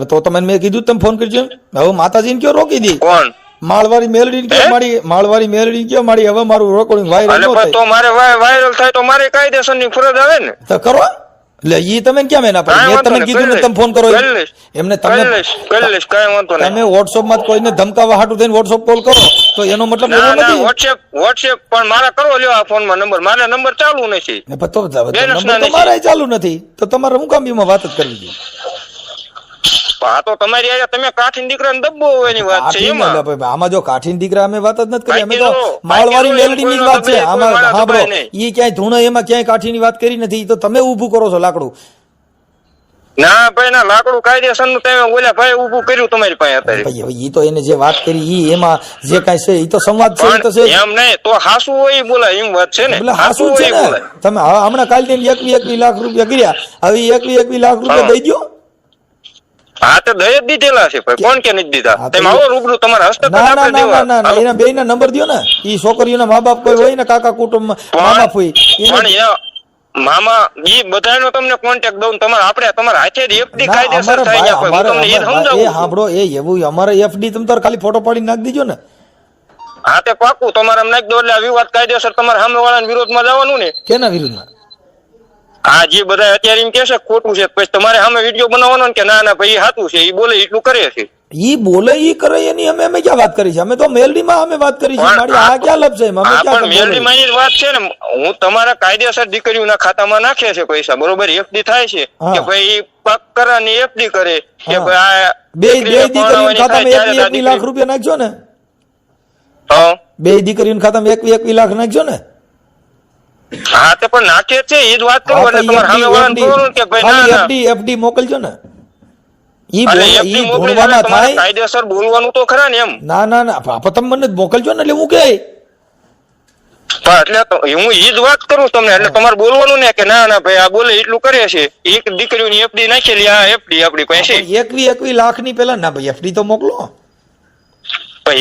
તો તમે મેં કીધું તમે ફોન કરજો. હવે માતાજીને કયો રોકી દી. કોણ માળવારી મેલડી કયો મારી, માળવારી મેલડી કયો મારી. હવે મારું રેકોર્ડિંગ વાયરલ એટલે ન પણ થાય તો મારે વાયરલ થાય તો મારે કાયદેસરની ફરજ આવે ને. તો કરો. એટલે ઈ તમે કેમ એના પર મેં તમને કીધું ને તમે ફોન કરો એમને. તમે કરી લઈશ કાંઈ વાંધો નહીં. તમે વોટ્સઅપ માં કોઈને ધમકાવા હાટું થઈને વોટ્સઅપ કોલ કરો તો એનો મતલબ એવો ના ના નથી. વોટ્સએપ પણ મારા કરો લ્યો આ ફોનમાં નંબર, મારા નંબર ચાલુ નથી. ને પણ તો નંબર તો મારા ચાલુ નથી તો તમારે હું કામ એમાં વાત જ કરવી જોઈએ? હા તો તમારી આજે તમે કાઠી દીકરાને દબ્બો હોય એની વાત છે એમાં. આમાં જો કાઠીન દીકરા અમે વાત જ નથી કરી. અમે તો બાકી માળવારી તો મેલડી ની જ વાત છે. કોઈ આમાં માણસ સાંભળો, દબાય નહીં. ઈ ક્યાંય ધૂણો એમાં ક્યાંય કાઠીની વાત કરી નથી. ઈ તો તમે ઊભું કરો છો લાકડું. ના ભાઈ ના, લાકડું કાયદેસર નું તમે ઓલા ભાઈ ઊભું કર્યું તમારી પાસે અત્યારે. ભાઈ હવે ઈ તો એને જે વાત કરી ઈ એમાં જે કાંઈ છે ઈ તો સંવાદ છે. ઈ તો છે પણ એમ નહીં તો હાસુ હોય ઈ બોલાય એમ વાત છે ને. એટલે હાસુ હાસું છે હોય ઈ ને. બોલાય. તમે હમણાં કાલ તેને 21 લાખ રૂપિયા કર્યા. હવે 21 લાખ રૂપિયા દઈ દ્યો. હા તો દઈ જ દીધેલા છે ભાઈ, કોણ કે નથી દીધા? હા, તો તમે આવો રૂબરૂ તમારા હસ્તક ના ના આપણે ના દેવા. ના ના એના બેયના નંબર દ્યો ને. ઈ છોકરીઓના મા બાપ કોઈ હોય ને કાકા કુટુંબ મામા ફોઈ પણ મામા ઈ બધાનો તમને કોન્ટેક્ટ દઉં તમારે આપણે તમારા હાથેથી એફડી ના, કાયદેસર અમારે થાય ભાઈ, જાય. હું તમને એ અમારે સમજાવું એ છું. સાંભળો, એ એવું અમારે એફડી તમે તાર ખાલી ફોટો પાડી નાખી દીજો ને. હા તે પાકું તમારે નાખી દો એટલે આ વિવાદ કાયદેસર તમારે સામે વાળાના વિરોધમાં જવાનું ને. કેના વિરુદ્ધમાં? હા જે બધા અત્યારે એમ કે છે ખોટું છે પછી તમારે સામે વિડીયો બનાવવાનો ને કે ના ના ભાઈ સાચું છે ઈ બોલે એટલું કરે છે. ઈ બોલે ઈ કરે એની અમે ક્યાં વાત કરી છે? અમે તો મેલડીમાં અમે વાત કરી છે. પણ મારી આ ક્યાં લપ છે? અમે હા ક્યાં પણ મેલડી માની જ વાત છે ને. હું તમારા કાયદેસર દીકરીઓના ખાતામાં નાખે છે પૈસા બરોબર એફડી થાય છે હા. કે ભાઈ પાક કરાની એફડી કરે કે હા. ભાઈ આ બે દીકરીને દીકરીઓના પરણાવવાની થાય ખાતામાં ત્યારે 21 લાખ રૂપિયા નાખજો ને. હા બે દીકરીઓના ખાતામાં 21 લાખ નાખજો ને. હા તે પણ નાખે છે એ જ વાત કરું એટલે તમારે સામે વાળાને કહું કે ભાઈ ના ના એફડી મોકલજો ને. ઈ અરે બોલે, FD ઈ મોકલી ભણવામાં તમારે થાય. કાયદેસર બોલવાનું તો ખરા ને એમ. ના ના ના પણ તમે મને મોકલજો ને એટલે હું કે હા, એટલે તો હું ઈ જ વાત કરું તમને એટલે તમારે બોલવાનું ને કે ના ના ભાઈ આ બોલે એટલું કરે છે એક દીકરીઓની એફડી નાખેલી આ એફડી આપણી પાસે 21 લાખ ની પેલા ના ભાઈ એફડી તો મોકલો.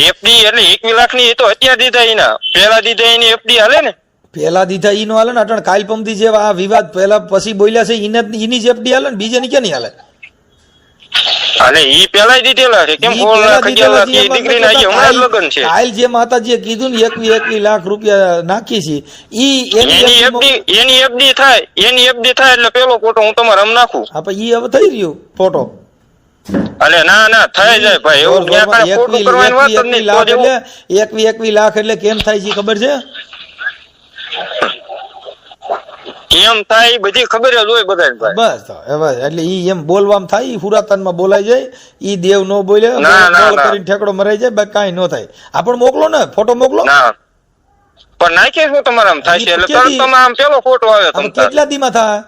એફડી એટલે 21 લાખ ની એ તો અત્યારે દીધા એના પેલા દીધા એની એફડી હાલે ને. પેલા દીધા ઈ નો હાલે ને અટણ કાલ પમથી જે આ વિવાદ પેલા પછી બોલ્યા છે ઈની જ એફડી હાલે ને બીજે ની ક્યાં નહીં હાલે? અને ઈ પેલા દીધેલા છે કેમ ઈ બોલ પેલા દીધેલા ખગ્યા છે, દીકરી એમાં ના હમણાં જ લગ્ન છે કાલ જે માતાજીએ કીધું ને 21 લાખ રૂપિયા નાખી છે ઈ એની એફડી થાય એટલે પેલો ફોટો હું તમારે આમ નાખું. આપણે ઈ હવે થઈ રહ્યું ફોટો. અરે ના ના થઈ જાય ભાઈ એવું ત્યાં કાંઈ ખોટું કરવાની વાત જ નહીં. તો જેવું 21 લાખ એટલે કેમ થાય છે ખબર છે? કેમ થાય ઈ બધી ખબર જ હોય બધાને ભાઈ. બસ તો હવે એટલે ઈ એમ બોલવામાં થાય, ઈ હુરાતનમાં બોલાઈ જાય, ઈ દેવ નો બોલે ના, ના, બોલ ના. કરીને ઠેકડો મરાઈ જાય, બાકી કાંઈ ન થાય. આપણ મોકલો ને ફોટો મોકલો. ના પણ નાખીએ શું તમારે આમ થાય છે એટલે કેટલી- તરત તમે આમ પેલો ફોટો આવે હવે તમ તાર. કેટલા દીમાં થાય?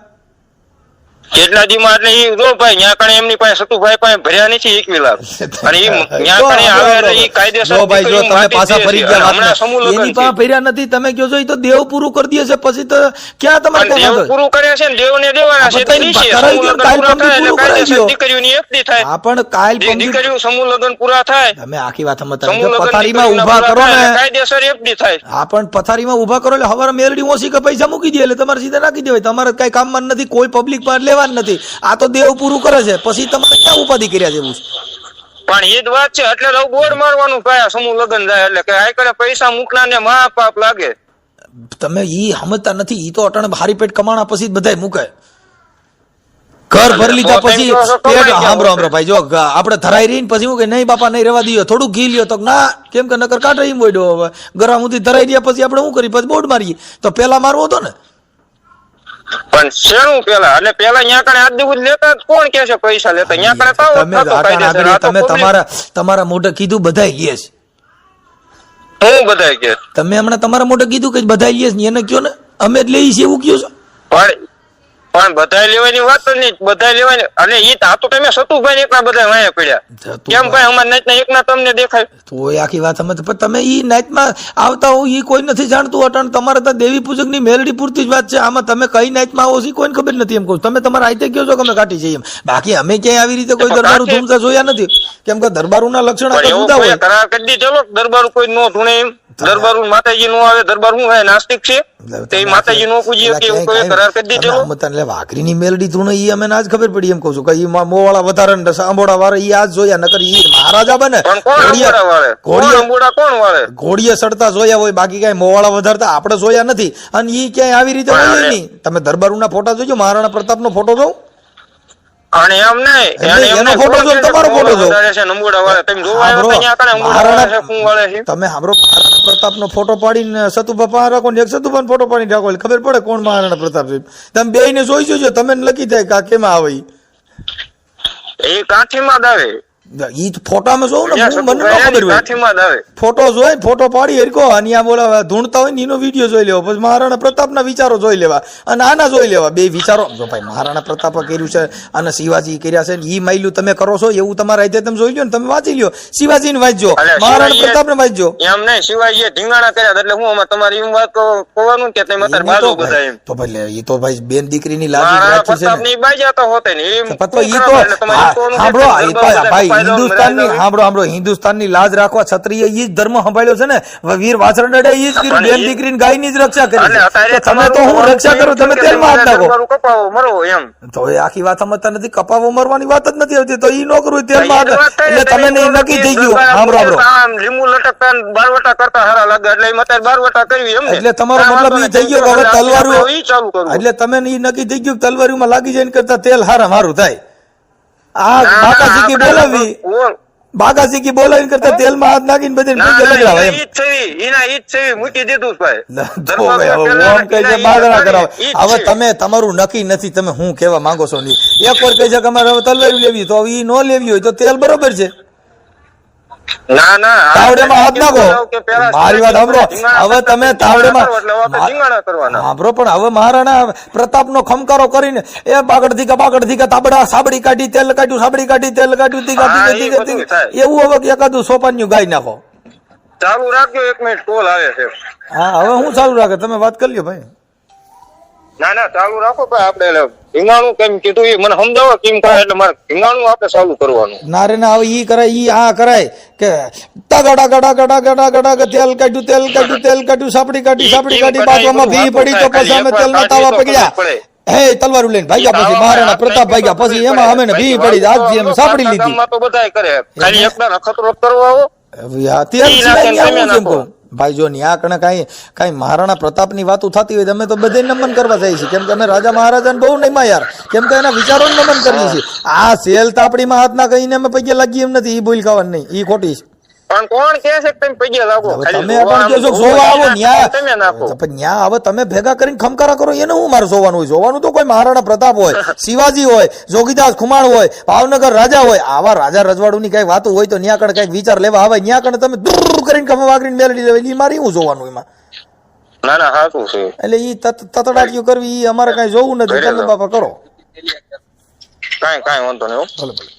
કેટલા દીમાં એટલે ઈ જો ભાઈ ન્યા કણે એમની પાસે સતુભાઈ પાસે ભર્યા નથી 21 લાખ અને ઈ ન્યા કણે આવે એટલે ઈ કાયદેસર જો ભાઈ, જો દીકરીઓ તમે માટી પાછા દે ફરી છે. ગયા અને હમણાં વાતમાં. સમૂહ લગ્ન એની છે. પાસે ફર્યા નથી, તમે કહો છો ઈ તો દેવ પૂરું કરી દે છે પછી તો ક્યાં તમારે પણ કઈ દેવ વાંધો? પૂરું કરે છે ને દેવને દેવાના છે આપણે તો ઈ છે. કરાવી સમૂહ દો, લગ્ન કાલ પૂરા પમદી થાય એટલે પૂરું કરાવી કાયદેસર દો. દીકરીઓની FD થાય. આ પણ કાલ પમદી દીકરીઓ સમૂહ લગ્ન પૂરા થાય તમે આખી વાત સમજતા સમૂહ નથી. લગ્ન પથારીમાં દીકરીઓના ઊભા પૂરા કરો થાય ને એટલે કાયદેસર FD થાય. હા પણ પથારીમાં ઊભા કરો એટલે હવારે મેલડી ઓછી કે પૈસા મૂકી દે એટલે તમારે સીધા નાખી દેવાય. તમારે કઈ કામમાં નથી, કોઈ પબ્લિક માં લેવાનું નથી. આ તો દેવ પૂરું કરે છે પછી તમારે ક્યાં ઉપાધિ કર્યા જેવું છે? પણ એ જ વાત છે એટલે તો બોર્ડ મારવાનું કયા સમૂહ લગ્ન જાય એટલે કે આ કડે પૈસા મૂકનારને મહાપાપ લાગે. તમે ઈ સમજતા નથી. ઈ તો અટાણે હારી પેટ કમાણા પછી જ બધાય મૂકે. ઘર ભરી લીધા પછી પેટ સાંભળો ભાઈ, જો આપણે ધરાઈ રહીને પછી હું કે નહીં બાપા નહીં રહેવા દઈએ, થોડું ઘી લ્યો તો ના કેમ કે નકર કાઢે એમ બોડ્યો. હવે ગરમ સુધી ધરાઈ રહ્યા પછી આપણે શું કરી? પછી બોર્ડ મારીએ તો પેલા મારવો હતો ને. પણ શેનું પેલા એટલે પેલા ન્યા કણે આજ દિવસ લેતા જ કોણ કે છે પૈસા લેતા ન્યા કણે તાવ તમે થતો કાયદેસર. આ તો તમે public- તમારા મોઢે કીધું બધાય લે છે. હું બધાય કે તમે હમણાં તમારા મોઢે કીધું કે બધાય લે છે ને એને કયો ને અમે જ લઈએ છીએ એવું કયો છો? પણ બધાય લેવાની વાત જ નહીં. બધાય લેવાની અને ઈ આ તો તમે સતુભાઈ ને એકલા બધા વાયા પડ્યા કેમ ભાઈ અમાર નાચના એકના તમને દેખાય તો એ આખી વાત સમજ. પણ તમે ઈ નાચમાં આવતા હો ઈ કોઈ નથી જાણતું. અટાણ તમારે તો દેવી પૂજક ની મેલડી પૂરતી જ વાત છે. આમાં તમે કઈ નાચમાં આવો છો કોઈને ખબર નથી એમ કહું. તમે તમારા આઈતે કહો છો કે અમે કાઢી જઈએ એમ. બાકી અમે ક્યાંય આવી રીતે કોઈ દરબારું ધૂમતા જોયા નથી. કેમ કે દરબારુના લક્ષણ પણ આખા એવું જુદા કોઈ હોય. કરાર કરી દીધેલો દરબાર કોઈ નો ધૂણે એમ દરબાર માતાજી નો આવે દરબાર શું હોય નાસ્તિક છે તે માતાજી નો પૂજીએ કે એવું કોઈ કરાર કરી દીધેલો. વાઘરીની મેલડી ધૂણે ઈ અમે આજ ખબર પડી એમ કહું છું કે ઈ મોવાળા વધારે ને સાંભોળા વાળા ઈ આજ જોયા. નકર ઈ મહારાજા બને પણ કોણ અંબોડા વાળે કોણ અંબોડા કોણ વાળે ઘોડીએ સડતા જોયા હોય, બાકી કઈ મોવાળા વધારતા આપણે જોયા નથી. અને ઈ ક્યાંય આવી રીતે હોય નહીં. તમે દરબારુના ફોટા જોજો, મહારાણા પ્રતાપનો ફોટો જોઉં અને એમ નહીં એનો ફોટો જો તમારો ફોટો જો. અંબોડા વાળે તમે જોવા આવ્યા ત્યાં કણે અંબોડા વાળે છે શું વાળે છે તમે સાંભળો, મહારાણા પ્રતાપનો ફોટો પાડીને સતુભા રાખો ને એક સતુભાનો ફોટો પાડીને રાખો એટલે ખબર પડે કોણ મહારાણા પ્રતાપ છે. તમે બેયને જોઈ જોજો, તમે લખી થાય કે આ કેમાં આવે ઈ. એ કાઠીમાં જ આવે ઈ ફોટામાં જોઉં ને મને ન ખબર હોય. કાઠીમાં જ આવે ફોટો જોઈ ફોટો પાડી હરકો અને આ બોલા ધૂણતા હોય ને એનો વિડીયો જોઈ લેવો, પછી મહારાણા પ્રતાપના વિચારો જોઈ લેવા અને આના જોઈ લેવા. બે વિચારો જો ભાઈ મહારાણા પ્રતાપે કર્યું છે અને શિવાજી કર્યા છે ઈ માયલું તમે કરો છો એવું તમારા રીતે તમે જોઈ લો ને તમે વાંચી લ્યો. શિવાજીને વાંચજો, મહારાણા પ્રતાપને વાંચજો. એમ નહીં શિવાજીએ ઢીંગાણા કર્યા એટલે હું અમારે તમારી એમ વાત કહેવાનું કે તમે અત્યારે બાજુ બધા એમ તો ભાઈ એ તો ભાઈ બેન દીકરીની લાગી મહારાણા રાખી છે પ્રતાપ ને. ની બાજા તો હોતે ને એમ તો ઈ તો સાંભળો ભાઈ હિન્દુસ્તાનની સાંભળો હિન્દુસ્તાનની લાજ રાખવા ક્ષત્રિય ઈ જ ધર્મ સંભાળ્યો છે ને, વીર વાછરડે ઈ જ કર્યું, બેન દીકરીની ગાયની જ રક્ષા કરી. તમે તો હું રક્ષા કરો, તમે તેલમાં હાથ નાખો. કપાવો મરો એમ તો એ આખી વાત સમજતા નથી. કપાવો મરવાની વાત જ નથી આવતી, તો ઈ નો કરવું, તેલમાં હાથ. એટલે તમે નક્કી થઈ ગયું. સાંભળો લીંબુ લટકતા બારવટા કરતા હારા લાગે એટલે એમ અત્યારે બારવટા કરવી એમ. એટલે તમારો મતલબ ઈ થઈ ગયો કે હવે તલવારું, ઈ ચાલુ કરવું. એટલે તમે ઈ નક્કી થઈ ગયું તલવારીમાં લાગી જાય કરતા તેલ હારા મારું થાય. આ બાકાશીકી બોલાવી, બાકાશીકી બોલાવી કરતા તેલમાં હાથ નાખીને બધી લગડાવે એમ. મૂકી દીધું ભાઈ. બાગડા કરાવે. હવે તમે તમારું નક્કી નથી, તમે હું કેવા માંગો છો નહીં. એક વાર કહી છે કે અમારે હવે તલવારી લેવી, તો ઈ નો લેવી હોય તો તેલ બરોબર છે. ના ના તાવડેમાં હાથ નાખો. મારી વાત સાંભળો. હવે તમે તાવડેમાં સાંભળો, પણ હવે મહારાણા પ્રતાપનો ખમકારો કરીને એ બાગડ ધીકા તાબડા સાબડી કાઢી તેલ કાઢ્યું, સાબડી કાઢી તેલ કાઢ્યું, ધીકા એવું હવે એકાદું સોપાન્યું ગાઈ નાખો. ચાલુ રાખજો, 1 મિનિટ કોલ આવે છે. હા હવે હું ચાલુ રાખે, તમે વાત કરી લ્યો ભાઈ. ના ના ચાલુ રાખો ભાઈ. આપણે ભીંગાણું કેમ કીધું એ મને સમજાવો કેમ થાય, એટલે મારે ભીંગાણું આપણે ચાલુ કરવાનું. ના રે ના, હવે ઈ કરાય, ઈ આ કરાય કે તગડા ગડા ગડા ગડા ગડા તેલ કાઢ્યું, સાપડી કાઢી બાજુમાં ભી પડી તો પછી અમે તેલના તાવા પકડ્યા. હે તલવારું લઈને ભાગ્યા, પછી મહારાણા પ્રતાપ ભાગ્યા, પછી એમાં અમે ને ભી પડી આજથી અમે સાપડી લીધી. તો બધાય કરે, ખાલી એકલા ખતરો કરવા આવો. ભાઈ જો ન્યા કણે કઈ મહારાણા પ્રતાપની વાતો થતી હોય અમે તો બધે નમન કરવા જઈએ છીએ, કેમ કે અમે રાજા મહારાજાને બહુ નહીં યાર, કેમ કે એના વિચારો નમન કરીએ છીએ. આ સેલ તાપડીમાં હાથ ના કહીને અમે પૈયા લાગીએ એમ નથી, ઈ બોલ ખાવાનું નહીં, ઈ ખોટી છે. પણ કોણ કહે છે કે તમે પૈયા લાગો? તમે પણ કહો છો જોવા આવો ન્યા, પણ ન્યા હવે તમે ભેગા કરીને ખમકારા કરો, એને હું મારે જોવાનું હોય? જોવાનું તો કોઈ મહારાણા પ્રતાપ હોય, શિવાજી હોય, જોગીદાસ ખુમાણ હોય, ભાવનગર રાજા હોય, આવા રાજા રજવાડું ની કઈ વાતો હોય તો ન્યા કણ કઈક વિચાર લેવા આવે. ન્યા કણ તમે દૂર કરીને ખમા વાગરીને મેળવી લેવા, મારે હું જોવાનું એમાં? ના ના સાચું છે. એટલે ઈ તતડાટીઓ કરવી ઈ અમારે કઈ જોવું નથી. તમે બાપા કરો, કાંઈ વાંધો નહીં. ભલે ભલે.